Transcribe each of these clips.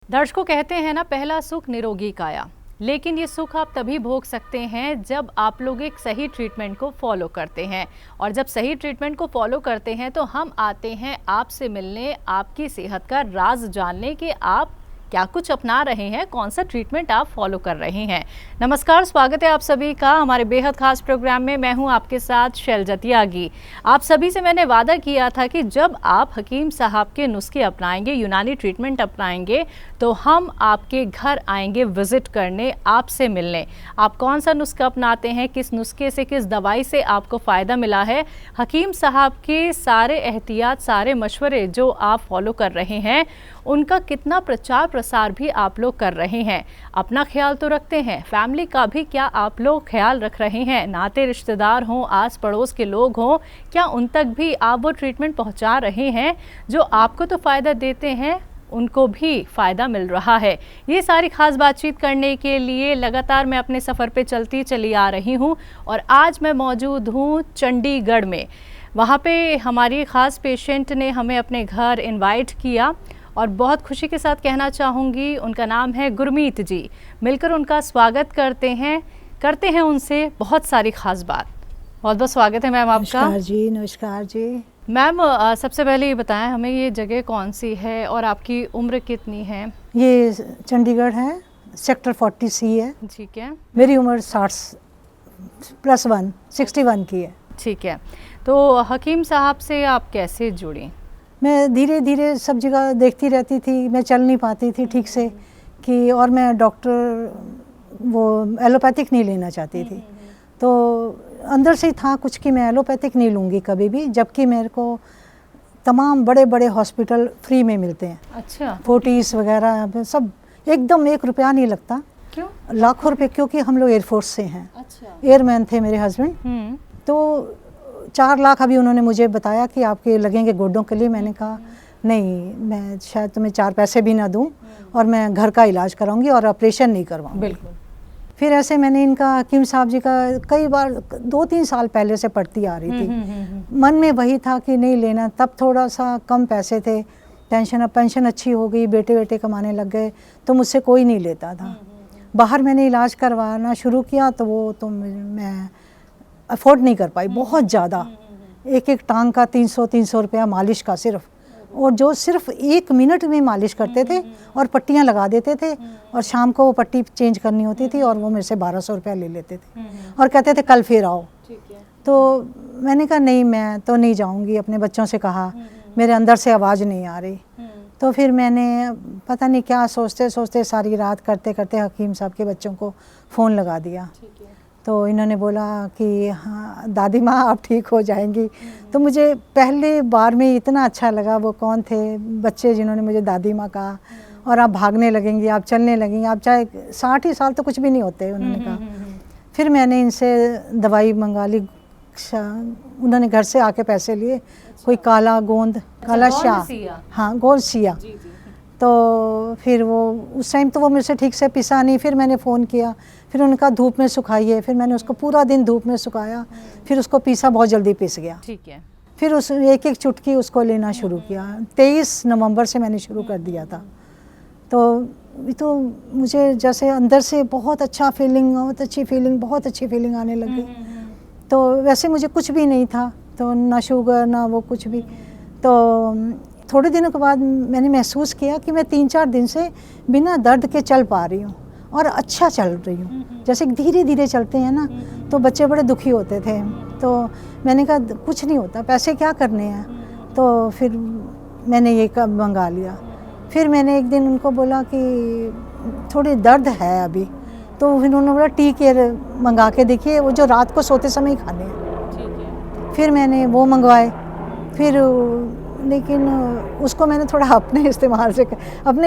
दर्शकों, कहते हैं ना, पहला सुख निरोगी काया। लेकिन ये सुख आप तभी भोग सकते हैं जब आप लोग एक सही ट्रीटमेंट को फॉलो करते हैं। और जब सही ट्रीटमेंट को फॉलो करते हैं तो हम आते हैं आपसे मिलने, आपकी सेहत का राज जानने कि आप क्या कुछ अपना रहे हैं, कौन सा ट्रीटमेंट आप फॉलो कर रहे हैं। नमस्कार, स्वागत है आप सभी का हमारे बेहद खास प्रोग्राम में। मैं हूं आपके साथ शैलजा त्यागी। आप सभी से मैंने वादा किया था कि जब आप हकीम साहब के नुस्खे अपनाएंगे, यूनानी ट्रीटमेंट अपनाएंगे, तो हम आपके घर आएंगे विजिट करने, आपसे मिलने। आप कौन सा नुस्खा अपनाते हैं, किस नुस्खे से, किस दवाई से आपको फ़ायदा मिला है, हकीम साहब के सारे एहतियात, सारे मशवरे जो आप फॉलो कर रहे हैं, उनका कितना प्रचार प्रसार भी आप लोग कर रहे हैं। अपना ख्याल तो रखते हैं, फैमिली का भी क्या आप लोग ख्याल रख रहे हैं? नाते रिश्तेदार हों, आस पड़ोस के लोग हों, क्या उन तक भी आप वो ट्रीटमेंट पहुंचा रहे हैं जो आपको तो फ़ायदा देते हैं, उनको भी फ़ायदा मिल रहा है? ये सारी ख़ास बातचीत करने के लिए लगातार मैं अपने सफ़र पे चलती चली आ रही हूँ और आज मैं मौजूद हूँ चंडीगढ़ में। वहाँ पे हमारी ख़ास पेशेंट ने हमें अपने घर इनवाइट किया और बहुत खुशी के साथ कहना चाहूँगी, उनका नाम है गुरमीत जी। मिलकर उनका स्वागत करते हैं उनसे बहुत सारी ख़ास बात। बहुत बहुत स्वागत है मैम आपका। नमस्कार जी। नमस्कार जी मैम, सबसे पहले ये बताएं हमें, ये जगह कौन सी है और आपकी उम्र कितनी है? ये चंडीगढ़ है, सेक्टर 40C है। ठीक है। मेरी उम्र 60+1 61 की है। ठीक है। तो हकीम साहब से आप कैसे जुड़ी? मैं धीरे धीरे सब जगह देखती रहती थी, मैं चल नहीं पाती थी ठीक से कि, और मैं डॉक्टर वो एलोपैथिक नहीं लेना चाहती थी। तो अंदर से ही था कुछ कि मैं एलोपैथिक नहीं लूँगी कभी भी, जबकि मेरे को तमाम बड़े बड़े हॉस्पिटल फ्री में मिलते हैं। अच्छा। फोर्टिस वगैरह सब एकदम 1 रुपया नहीं लगता। क्यों? लाखों रुपए, क्योंकि हम लोग एयरफोर्स से हैं। अच्छा। एयरमैन थे मेरे हस्बैंड। तो 4 लाख अभी उन्होंने मुझे बताया कि आपके लगेंगे गोड्डों के लिए। मैंने कहा नहीं, मैं शायद तुम्हें 4 पैसे भी ना दूं और मैं घर का इलाज कराऊंगी और ऑपरेशन नहीं करवाऊंगी। बिल्कुल। फिर ऐसे मैंने इनका हकीम साहब जी का कई बार 2-3 साल पहले से पढ़ती आ रही थी। मन में वही था कि नहीं लेना। तब थोड़ा सा कम पैसे थे, पेंशन अच्छी हो गई, बेटे बेटे कमाने लग गए, तो मुझसे कोई नहीं लेता था। बाहर मैंने इलाज करवाना शुरू किया तो वो तो मैं अफोर्ड नहीं कर पाई, बहुत ज़्यादा। एक टांग का 300 रुपया मालिश का सिर्फ, और जो सिर्फ 1 मिनट में मालिश करते थे और पट्टियाँ लगा देते थे, और शाम को वो पट्टी चेंज करनी होती थी और वो मेरे से 1200 रुपया ले लेते थे और कहते थे कल फिर आओ। तो मैंने कहा नहीं, मैं तो नहीं जाऊँगी। अपने बच्चों से कहा, मेरे अंदर से आवाज़ नहीं आ रही। तो फिर मैंने पता नहीं क्या सोचते सोचते सारी रात करते करते हकीम साहब के बच्चों को फ़ोन लगा दिया। तो इन्होंने बोला कि हाँ दादी माँ आप ठीक हो जाएंगी। तो मुझे पहले बार में इतना अच्छा लगा। वो कौन थे बच्चे जिन्होंने मुझे दादी माँ कहा, और आप भागने लगेंगी, आप चलने लगेंगी, आप चाहे 60 ही साल तो कुछ भी नहीं होते, उन्होंने कहा। फिर मैंने इनसे दवाई मंगा ली। उन्होंने घर से आके पैसे लिए। कोई काला गोंद, काला शाह, हाँ गोंद सिया। तो फिर वो उस टाइम तो वो मेरे से ठीक से पिसा नहीं। फिर मैंने फ़ोन किया, फिर उनका धूप में सुखाइए। फिर मैंने उसको पूरा दिन धूप में सुखाया, फिर उसको पीसा, बहुत जल्दी पिस गया। ठीक है। फिर उस एक चुटकी उसको लेना शुरू किया। 23 नवंबर से मैंने शुरू कर दिया था। तो मुझे जैसे अंदर से बहुत अच्छा फीलिंग, बहुत अच्छी फीलिंग आने लग गई। तो वैसे मुझे कुछ भी नहीं था, तो ना शुगर ना वो कुछ भी। तो थोड़े दिनों के बाद मैंने महसूस किया कि मैं 3-4 दिन से बिना दर्द के चल पा रही हूँ और अच्छा चल रही हूँ। जैसे धीरे धीरे चलते हैं ना, तो बच्चे बड़े दुखी होते थे। तो मैंने कहा कुछ नहीं होता, पैसे क्या करने हैं। तो फिर मैंने ये मंगा लिया। फिर मैंने एक दिन उनको बोला कि थोड़ी दर्द है अभी, तो फिर उन्होंने बोला टी केयर मंगा के देखिए, वो जो रात को सोते समय ही खाने हैं। फिर मैंने वो मंगवाए। फिर लेकिन उसको मैंने थोड़ा अपने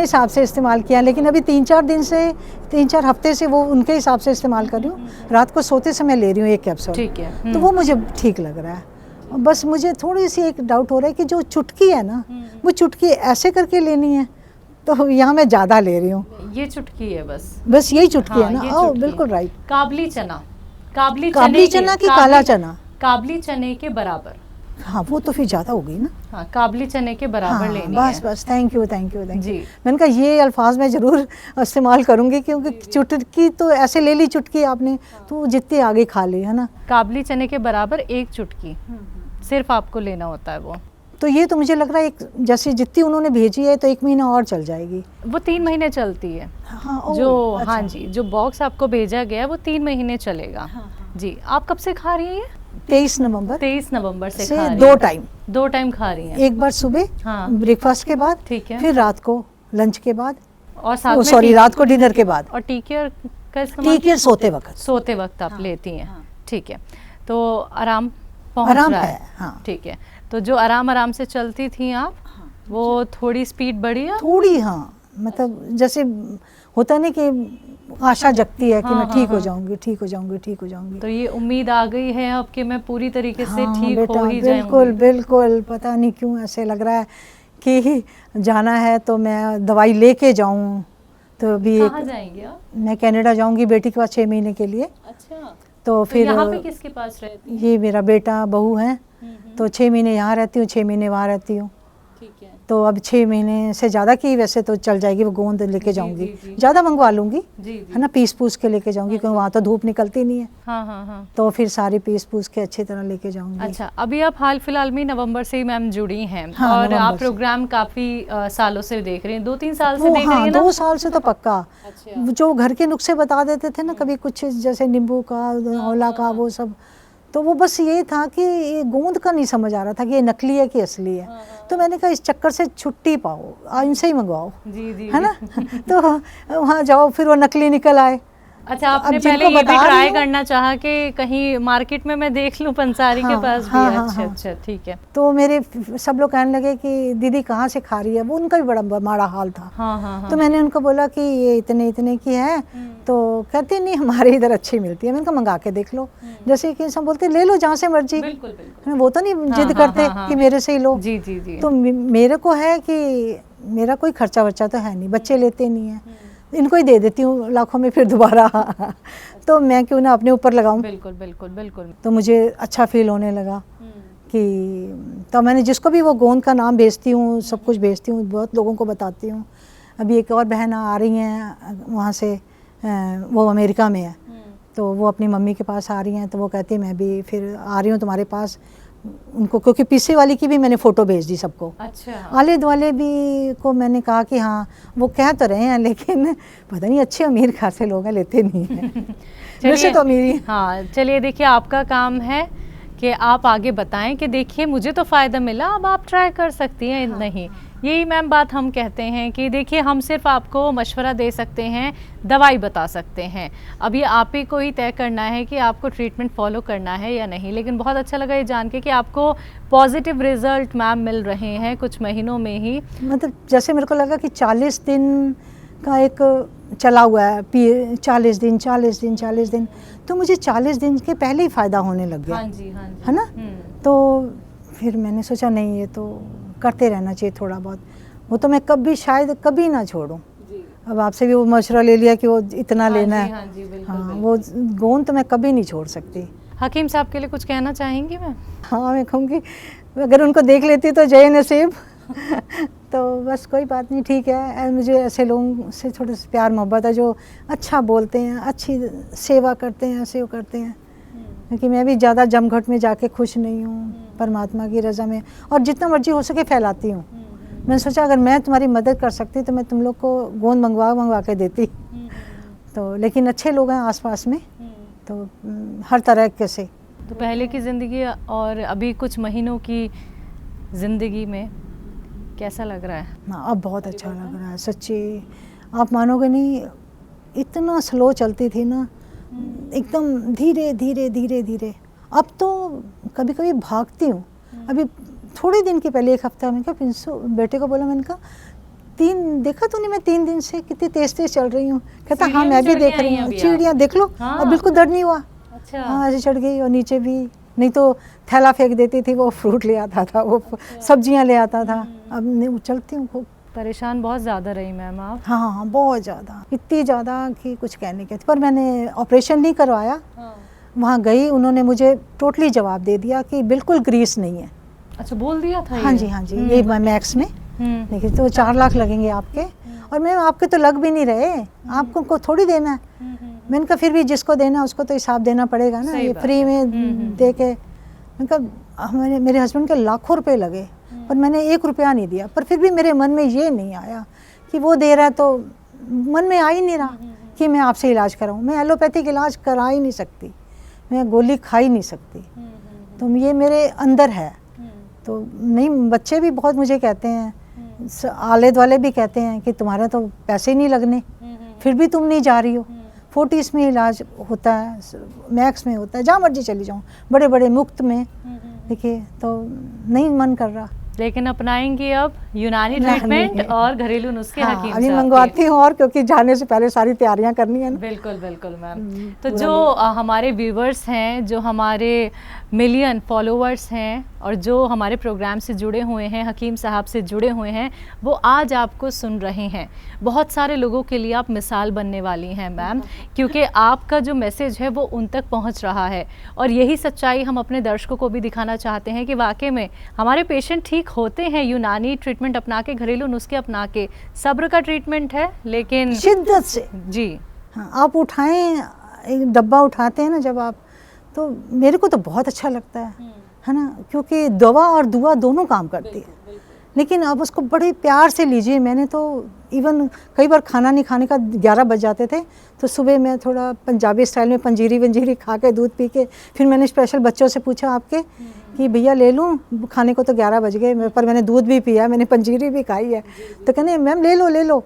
हिसाब से इस्तेमाल किया। लेकिन अभी 3-4 हफ्ते से वो उनके हिसाब से इस्तेमाल कर रही हूँ। रात को सोते समय ले रही हूँ 1 कैप्सूल। ठीक है। तो वो मुझे ठीक लग रहा है। बस मुझे थोड़ी सी एक डाउट हो रहा है कि जो चुटकी है ना, वो चुटकी ऐसे करके लेनी है, तो यहाँ मैं ज़्यादा ले रही हूँ। ये चुटकी है बस यही चुटकी है ना? ओह बिल्कुल राइट। काबली चना की काला चना? काबली चने के बराबर हाँ वो तो फिर ज़्यादा हो गई ना। हाँ, काबली चने के बराबर हाँ, लेनी बस है। बस, thank you thank you thank you. जी। मैंने कहा ये अल्फाज मैं ज़रूर इस्तेमाल करूँगी, क्योंकि चुटकी तो ऐसे ले ली चुटकी आपने, तो जितनी आगे खा ली है ना। काबली चने के बराबर 1 चुटकी सिर्फ आपको लेना होता है वो। तो ये तो मुझे लग रहा है एक जैसे जितनी उन्होंने भेजी है तो 1 महीना और चल जाएगी। वो 3 महीने चलती है। हाँ, ओ, जो अच्छा। हाँ जी, जो बॉक्स आपको भेजा गया है वो 3 महीने चलेगा। जी, आप कब से खा रही हैं? 23 नवंबर 23 नवंबर से से खा रही 2 हैं। टाइम, 2 टाइम खा रही हैं। एक बार सुबह हाँ। ब्रेकफास्ट के बाद, ठीक है। फिर रात को लंच के बाद, और साथ में सॉरी रात को डिनर के बाद, और टी केयर का इस्तेमाल टी केयर सोते वक्त। सोते वक्त आप लेती हैं। ठीक है, तो आराम पहुंच आराम रहा है, हाँ। ठीक है, तो जो आराम से चलती थी आप, वो थोड़ी स्पीड बढ़ी है? थोड़ी, हाँ, मतलब जैसे होता नहीं कि आशा जगती है कि मैं ठीक हो जाऊंगी, ठीक हो जाऊंगी, ठीक हो जाऊंगी। तो ये उम्मीद आ गई है अब कि मैं पूरी तरीके से हाँ, ठीक बेटा, हो ही बिल्कुल जाऊंगी। बिल्कुल, पता नहीं क्यों ऐसे लग रहा है कि जाना है तो मैं दवाई लेके जाऊं। तो अभी कहाँ जाएंगे आप? मैं कनाडा जाऊंगी बेटी के पास 6 महीने के लिए। अच्छा, तो फिर यहाँ पे किसके पास रहती हैं? ये मेरा बेटा बहू है, तो 6 महीने यहाँ रहती हूँ, 6 महीने वहाँ रहती हूँ। ठीक है। तो अब 6 महीने से ज़्यादा की वैसे तो चल जाएगी, वो गोंद लेके जाऊंगी, जी। ज़्यादा मंगवा लूंगी, जी है ना, पीस पूस के लेके जाऊंगी, क्योंकि वहाँ तो धूप निकलती नहीं है। हाँ। तो फिर सारी पीस पूस के अच्छी तरह लेके जाऊंगी। अच्छा, अभी आप हाल फिलहाल में नवंबर से ही मैम जुड़ी हैं। हाँ, और नवंबर आप से। प्रोग्राम काफी सालों से देख रही हैं, 2-3 साल से वो देख रही हाँ, हैं ना? 2 साल से तो पक्का। अच्छा। जो घर के नुस्खे बता देते थे ना कभी, कुछ जैसे नींबू का, आंवला का, वो सब, तो वो बस ये था कि ये गोंद का नहीं समझ आ रहा था कि ये नकली है कि असली है। तो मैंने कहा इस चक्कर से छुट्टी पाओ, इनसे ही मंगवाओ, जी। है ना। तो वहाँ जाओ, फिर वो नकली निकल आए। अच्छा, आपने अब जिनको पहले ये भी बता रही ट्राई हूँ- करना चाहा कि कहीं मार्केट में मैं देख लूं पंसारी के हाँ, पास भी हाँ, है। हाँ, अच्छा हाँ। अच्छा, ठीक है। तो मेरे सब लोग कहने लगे कि दीदी कहाँ से खा रही है, वो उनका भी बड़ा माड़ा हाल था। हाँ। तो मैंने उनको बोला कि ये इतने इतने की है, तो कहते नहीं हमारे इधर अच्छी मिलती है। मैंने कहा मंगा के देख लो, जैसे कि सब बोलते ले लो जहाँ से मर्जी, बिल्कुल। है ना, वो तो नहीं जिद हाँ, करते हाँ। कि मेरे से ही लो। जी। तो मेरे को है कि मेरा कोई खर्चा वर्चा तो है नहीं, बच्चे लेते नहीं है, इनको ही दे देती हूँ लाखों में फिर दोबारा। तो मैं क्यों ना अपने ऊपर लगाऊं। बिल्कुल। तो मुझे अच्छा फील होने लगा कि तो मैंने जिसको भी वो गोंद का नाम भेजती हूँ, सब कुछ भेजती हूँ, बहुत लोगों को बताती हूँ। अभी एक और बहन आ रही हैं वहाँ से, वो अमेरिका में है, तो वो अपनी मम्मी के पास आ रही हैं, तो वो कहती है मैं भी फिर आ रही हूँ तुम्हारे पास उनको, क्योंकि पीछे वाली की भी मैंने फ़ोटो भेज दी सबको। अच्छा। आले दुआले भी को मैंने कहा कि हाँ वो कह तो रहे हैं, लेकिन पता नहीं अच्छे अमीर खासे लोग हैं, लेते नहीं हैं। वैसे तो अमीर ही। हाँ, चलिए देखिए, आपका काम है कि आप आगे बताएं कि देखिए मुझे तो फ़ायदा मिला, अब आप ट्राई कर सकती हैं। नहीं, यही मैम बात हम कहते हैं कि देखिए हम सिर्फ आपको मशवरा दे सकते हैं, दवाई बता सकते हैं। अब ये आप ही को ही तय करना है कि आपको ट्रीटमेंट फॉलो करना है या नहीं। लेकिन बहुत अच्छा लगा ये जान के कि आपको पॉजिटिव रिजल्ट मैम मिल रहे हैं कुछ महीनों में ही। मतलब जैसे मेरे को लगा कि 40 दिन का एक चला हुआ है, 40 दिन, तो मुझे 40 दिन के पहले ही फ़ायदा होने लग गया। हाँ जी। है ना। तो फिर मैंने सोचा नहीं, ये तो करते रहना चाहिए थोड़ा बहुत, वो तो मैं कभी शायद कभी ना छोड़ूं। अब आपसे भी वो मशवरा ले लिया कि वो इतना लेना है। हाँ जी, बिल्कुल। वो गोंद तो मैं कभी नहीं छोड़ सकती। हकीम साहब के लिए कुछ कहना चाहेंगी मैम? हाँ, मैं कहूँगी अगर उनको देख लेती तो जय नसीब। तो बस कोई बात नहीं, ठीक है। मुझे ऐसे लोगों से थोड़ा सा प्यार मोहब्बत है जो अच्छा बोलते हैं, अच्छी सेवा करते हैं, ऐसे वो करते हैं। क्योंकि मैं भी ज़्यादा जमघट में जाके खुश नहीं हूँ, परमात्मा की रज़ा में, और जितना मर्जी हो सके फैलाती हूँ। मैंने सोचा अगर मैं तुम्हारी मदद कर सकती तो मैं तुम लोग को गोंद मंगवा के देती। तो लेकिन अच्छे लोग हैं आसपास में, तो हर तरह के से। तो पहले की ज़िंदगी और अभी कुछ महीनों की ज़िंदगी में कैसा लग रहा है? हाँ, अब बहुत अच्छा लग रहा है सच्ची। आप मानोगे नहीं, इतना स्लो चलती थी ना, एकदम धीरे धीरे। अब तो कभी कभी भागती हूँ। अभी थोड़े दिन के पहले, 1 हफ्ता में, क्या पिंसू बेटे को बोला, मैंने कहा 3 देखा तूने मैं 3 दिन से कितनी तेज चल रही हूँ। कहता हाँ मैं भी देख रही हूँ, चिड़ियाँ देख लो। हाँ। और बिल्कुल दर्द नहीं हुआ। अच्छा। हाँ, ऐसे चढ़ गई, और नीचे भी नहीं तो थैला फेंक देती थी, वो फ्रूट ले आता था, वो सब्जियाँ ले आता था। अब नहीं उछलती हूँ खूब। परेशान बहुत ज़्यादा रही मैम आप? हाँ, बहुत ज़्यादा, इतनी ज़्यादा कि कुछ कहने के। पर मैंने ऑपरेशन नहीं करवाया। वहाँ गई, उन्होंने मुझे टोटली जवाब दे दिया कि बिल्कुल ग्रीस नहीं है। अच्छा, बोल दिया था हाँ जी, हाँ जी, ये मैक्स में देखिए तो 4 लाख लगेंगे आपके, और मैम आपके तो लग भी नहीं रहे, आपको को थोड़ी देना है। मैंने कहा फिर भी जिसको देना है उसको तो हिसाब देना पड़ेगा ना, ये फ्री में दे के। मैंने कहा मेरे हस्बैंड के लाखों रुपए लगे पर मैंने 1 रुपया नहीं दिया, पर फिर भी मेरे मन में ये नहीं आया कि वो दे रहा है, तो मन में आ ही नहीं रहा कि मैं आपसे इलाज कराऊं। मैं एलोपैथिक इलाज करा ही नहीं सकती, मैं गोली खा ही नहीं सकती, तो ये मेरे अंदर है। तो नहीं, बच्चे भी बहुत मुझे कहते हैं, आले दुआले भी कहते हैं कि तुम्हारे तो पैसे ही नहीं लगने, फिर भी तुम नहीं जा रही हो। फोर्टिस में इलाज होता है, मैक्स में होता है, जहाँ मर्जी चली जाऊँ, बड़े बड़े मुफ्त में। देखिए तो नहीं मन कर रहा, लेकिन अपनाएंगी अब यूनानी ट्रीटमेंट और घरेलू नुस्खे। हाँ, हकीम अभी मंगवाती हूँ, और क्योंकि जाने से पहले सारी तैयारियां करनी है ना। बिल्कुल बिल्कुल मैम। तो जो हमारे व्यूवर्स हैं, जो हमारे मिलियन फॉलोअर्स हैं और जो हमारे प्रोग्राम से जुड़े हुए हैं, हकीम साहब से जुड़े हुए हैं, वो आज आपको सुन रहे हैं। बहुत सारे लोगों के लिए आप मिसाल बनने वाली हैं मैम, क्योंकि आपका जो मैसेज है वो उन तक पहुंच रहा है, और यही सच्चाई हम अपने दर्शकों को भी दिखाना चाहते हैं कि वाकई में हमारे पेशेंट ठीक होते हैं यूनानी ट्रीटमेंट अपना के, घरेलू नुस्खे अपना के। सब्र का ट्रीटमेंट है, लेकिन शिद्दत से जी। हाँ, आप उठाएं, एक डब्बा उठाते हैं ना जब आप, तो मेरे को तो बहुत अच्छा लगता है ना, क्योंकि दवा और दुआ दोनों काम करती है। लेकिन आप उसको बड़े प्यार से लीजिए। मैंने तो इवन कई बार खाना नहीं खाने का 11 बज जाते थे, तो सुबह मैं थोड़ा पंजाबी स्टाइल में पंजीरी वंजीरी खा के, दूध पी के, फिर मैंने स्पेशल बच्चों से पूछा आपके कि भैया ले लूँ, खाने को तो 11 बज गए, पर मैंने दूध भी पिया, मैंने पंजीरी भी खाई है। तो कहने मैम ले लो,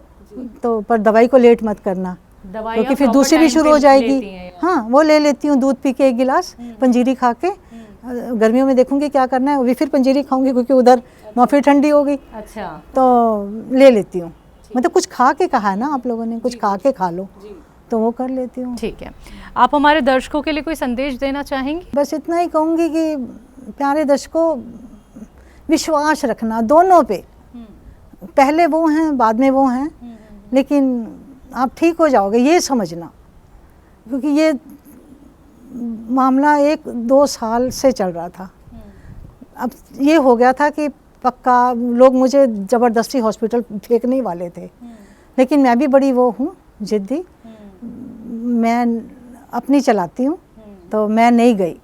तो पर दवाई को लेट मत करना, क्योंकि फिर दूसरी भी शुरू हो जाएगी। हाँ, वो ले लेती हूँ, दूध पी के 1 गिलास, पंजीरी खा के। गर्मियों में देखूंगी क्या करना है, अभी फिर पंजीरी खाऊंगी क्योंकि उधर वहाँ फिर ठंडी हो गई। अच्छा, तो ले लेती हूँ, मतलब कुछ खा के कहा है ना आप लोगों ने, कुछ खा के खा लो, तो वो कर लेती हूँ। ठीक है, आप हमारे दर्शकों के लिए कोई संदेश देना चाहेंगी? बस इतना ही कहूँगी कि प्यारे दर्शकों, विश्वास रखना दोनों पे, पहले वो हैं बाद में वो हैं, लेकिन आप ठीक हो जाओगे ये समझना, क्योंकि ये मामला 1-2 साल से चल रहा था। अब ये हो गया था कि पक्का लोग मुझे ज़बरदस्ती हॉस्पिटल फेंकने वाले थे, लेकिन मैं भी बड़ी वो हूँ जिद्दी, मैं अपनी चलाती हूँ, तो मैं नहीं गई।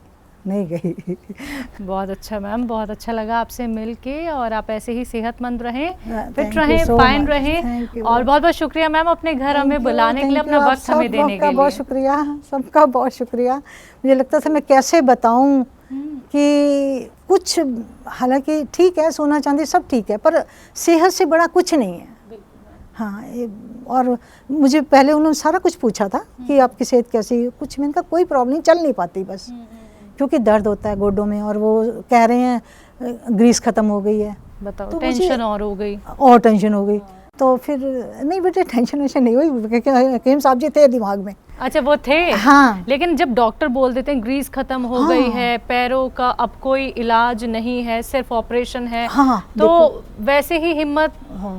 बहुत अच्छा मैम, बहुत अच्छा लगा आपसे मिलके, और आप ऐसे ही सेहतमंद रहें, फिट रहें, फाइन रहें, और बहुत बहुत शुक्रिया मैम अपने घर हमें बुलाने के लिए, अपना वक्त हमें देने के लिए। बहुत शुक्रिया, सबका बहुत शुक्रिया। मुझे लगता था मैं कैसे बताऊं कि कुछ, हालांकि ठीक है, सोना चांदी सब ठीक है, पर सेहत से बड़ा कुछ नहीं है। हाँ, और मुझे पहले उन्होंने सारा कुछ पूछा था कि आपकी सेहत कैसी है, कुछ मैंने कहा कोई प्रॉब्लम नहीं, चल नहीं पाती बस, क्योंकि दर्द होता है गोडों में, और वो कह रहे हैं ग्रीस खत्म हो गई है। बताओ, तो टेंशन और हो गई, और टेंशन हो गई। तो फिर नहीं बेटे, टेंशन वेंशन नहीं हुई, क्योंकि हकीम साहब जी थे दिमाग में। अच्छा, वो थे। हाँ, लेकिन जब डॉक्टर बोल देते हैं ग्रीस खत्म हो गई है, पैरों का अब कोई इलाज नहीं है, सिर्फ ऑपरेशन है, तो वैसे ही हिम्मत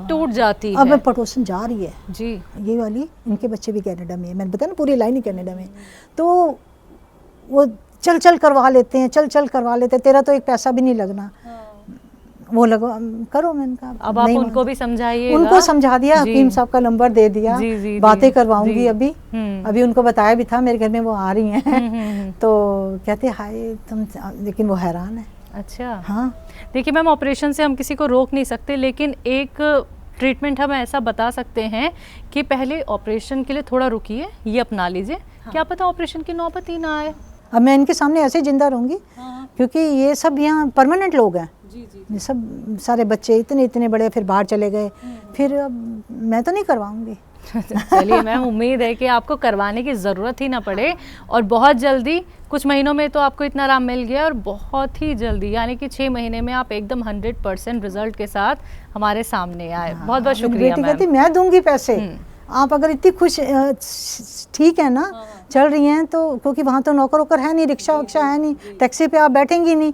टूट जाती है। अब मैं पड़ोसन जा रही है जी, ये वाली, इनके बच्चे भी कनाडा में है, मैंने बताया ना पूरी लाइन ही कनाडा में, तो वो चल करवा लेते हैं, चल करवा लेते हैं, तेरा तो एक पैसा भी नहीं लगना, वो लगो करो। मैंने कहा अब आप उनको भी समझाइए। उनको समझा दिया, हकीम साहब का नंबर दे दिया, बातें करवाऊंगी। अभी उनको बताया भी था, मेरे घर में वो आ रही हैं, तो कहते हाय तुम, लेकिन वो हैरान है। अच्छा, हाँ, देखिए मैम, ऑपरेशन से हम किसी को रोक नहीं सकते, लेकिन एक ट्रीटमेंट हम ऐसा बता सकते हैं कि पहले ऑपरेशन के लिए थोड़ा रुकिए, ये अपना लीजिए। क्या पता ऑपरेशन की नौबत ही ना आए। अब मैं इनके सामने ऐसे जिंदा रहूंगी, क्योंकि ये सब यहाँ परमानेंट लोग हैं। ये सब सारे बच्चे इतने बड़े फिर बाहर चले गए, फिर अब मैं तो नहीं करवाऊंगी। चलिए मैम, उम्मीद है कि आपको करवाने की ज़रूरत ही ना पड़े, और बहुत जल्दी, कुछ महीनों में तो आपको इतना आराम मिल गया, और बहुत ही जल्दी, यानी कि 6 महीने में आप एकदम 100% रिजल्ट के साथ हमारे सामने आए। बहुत बहुत शुक्रिया मैम। कहती मैं दूंगी पैसे, आप अगर इतनी खुश, ठीक है ना, चल रही हैं तो, क्योंकि वहाँ तो नौकर वोकर है नहीं, रिक्शा वक्शा है नहीं, टैक्सी पे आप बैठेंगी नहीं,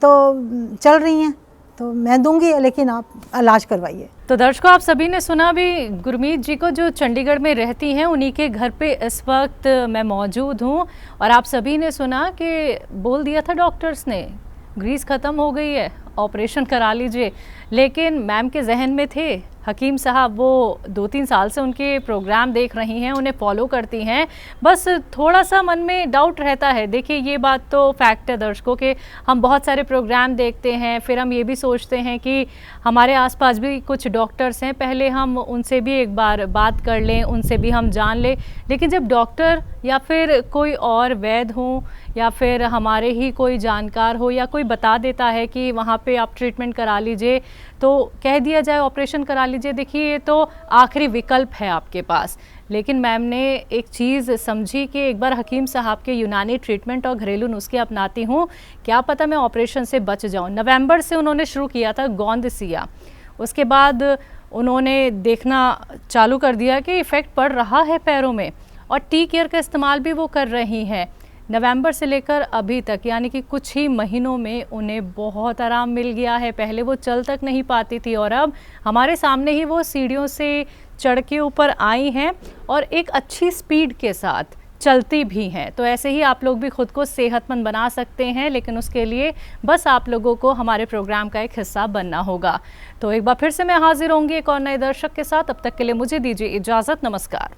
तो चल रही हैं, तो मैं दूंगी, लेकिन आप इलाज करवाइए। तो दर्शकों, आप सभी ने सुना भी गुरमीत जी को, जो चंडीगढ़ में रहती हैं, उन्हीं के घर पे इस वक्त मैं मौजूद हूँ, और आप सभी ने सुना कि बोल दिया था डॉक्टर्स ने ग्रीस ख़त्म हो गई है, ऑपरेशन करा लीजिए। लेकिन मैम के जहन में थे, हकीम साहब वो 2-3 साल से उनके प्रोग्राम देख रही हैं, उन्हें फॉलो करती हैं, बस थोड़ा सा मन में डाउट रहता है। देखिए ये बात तो फैक्ट है दर्शकों के, हम बहुत सारे प्रोग्राम देखते हैं, फिर हम ये भी सोचते हैं कि हमारे आसपास भी कुछ डॉक्टर्स हैं, पहले हम उनसे भी एक बार बात कर लें, उनसे भी हम जान लें। लेकिन जब डॉक्टर या फिर कोई और वैद्य हो या फिर हमारे ही कोई जानकार हो या कोई बता देता है कि वहाँ पे आप ट्रीटमेंट करा लीजिए, तो कह दिया जाए ऑपरेशन करा लीजिए, देखिए ये तो आखिरी विकल्प है आपके पास। लेकिन मैम ने एक चीज़ समझी कि एक बार हकीम साहब के यूनानी ट्रीटमेंट और घरेलू नुस्खे अपनाती हूँ, क्या पता मैं ऑपरेशन से बच जाऊँ। नवंबर से उन्होंने शुरू किया था गोंद सिया, उसके बाद उन्होंने देखना चालू कर दिया कि इफ़ेक्ट पड़ रहा है पैरों में, और टी केयर का इस्तेमाल भी वो कर रही हैं। नवंबर से लेकर अभी तक, यानी कि कुछ ही महीनों में उन्हें बहुत आराम मिल गया है। पहले वो चल तक नहीं पाती थी और अब हमारे सामने ही वो सीढ़ियों से चढ़ के ऊपर आई हैं और एक अच्छी स्पीड के साथ चलती भी हैं। तो ऐसे ही आप लोग भी खुद को सेहतमंद बना सकते हैं, लेकिन उसके लिए बस आप लोगों को हमारे प्रोग्राम का एक हिस्सा बनना होगा। तो एक बार फिर से मैं हाजिर होंगी एक और नए दर्शक के साथ, तब तक के लिए मुझे दीजिए इजाज़त, नमस्कार।